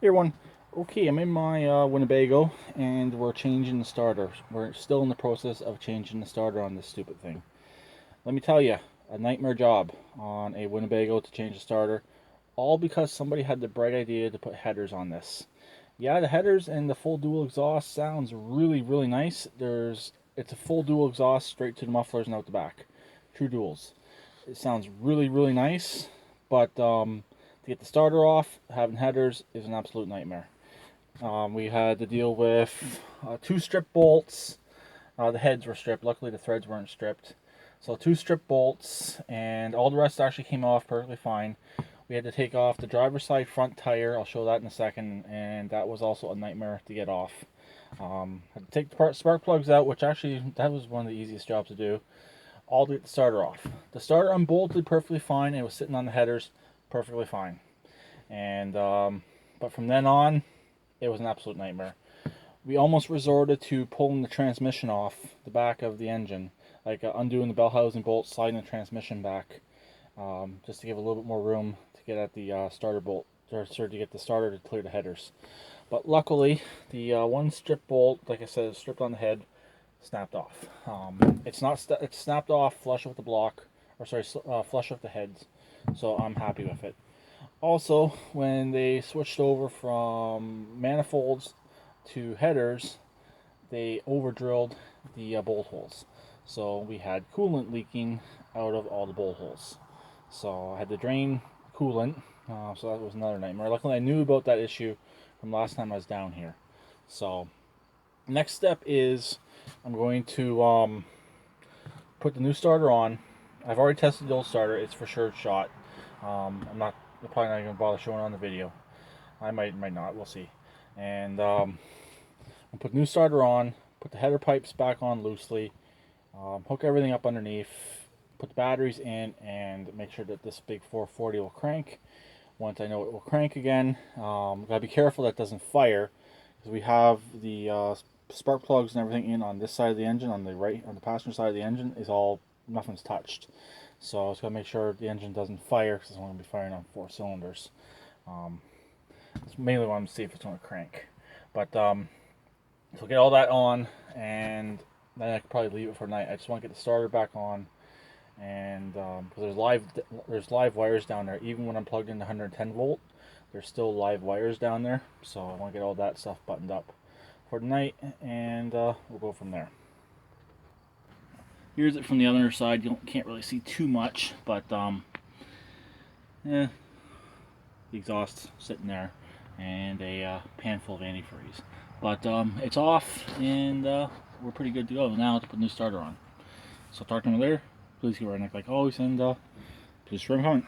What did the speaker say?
Hey everyone. Okay, I'm in my Winnebago and we're changing the starter. We're still in the process of changing the starter on this stupid thing. Let me tell you, a nightmare job on a Winnebago to change the starter, all because somebody had the bright idea to put headers on this. Yeah, the headers and the full dual exhaust sounds really nice. It's a full dual exhaust straight to the mufflers and out the back. True duals. It sounds really nice, but to get the starter off, having headers is an absolute nightmare. We had to deal with two strip bolts. The heads were stripped. Luckily, the threads weren't stripped. So two strip bolts, and all the rest actually came off perfectly fine. We had to take off the driver's side front tire. I'll show that in a second, and that was also a nightmare to get off. Had to take the spark plugs out, which actually that was one of the easiest jobs to do. All to get the starter off. The starter unbolted perfectly fine. It was sitting on the headers perfectly fine. And but from then on, it was an absolute nightmare. We almost resorted to pulling the transmission off the back of the engine, like undoing the bell housing bolt, sliding the transmission back, just to give a little bit more room to get at the starter bolt, or to get the starter to clear the headers. But luckily, the one strip bolt, like I said, stripped on the head, snapped off. It's snapped off flush with the block, or sorry, flush with the heads. So I'm happy with it. Also, when they switched over from manifolds to headers, they over drilled the bolt holes. So we had coolant leaking out of all the bolt holes. So I had to drain coolant. So that was another nightmare. Luckily, I knew about that issue from last time I was down here. So next step is I'm going to put the new starter on. I've already tested the old starter. It's for sure shot. I'm probably not going to bother showing it on the video. I might not. We'll see. And I'll put new starter on. Put the header pipes back on loosely. Hook everything up underneath. Put the batteries in and make sure that this big 440 will crank. Once I know it will crank again, gotta be careful that it doesn't fire, because we have the spark plugs and everything in on this side of the engine. On the passenger side of the engine is all, nothing's touched. So I just gotta make sure the engine doesn't fire, because it's only gonna be firing on 4 cylinders. It's mainly want to see if it's gonna crank. But so get all that on, and then I could probably leave it for tonight. I just want to get the starter back on, and because there's live wires down there. Even when I'm plugged in the 110 volt, there's still live wires down there. So I want to get all that stuff buttoned up for tonight, and we'll go from there. Here's it from the other side. You can't really see too much, but the exhaust sitting there, and a pan full of antifreeze. But it's off, and we're pretty good to go now to put the new starter on. So talk to me later. Please keep our neck like always, and please keep comment.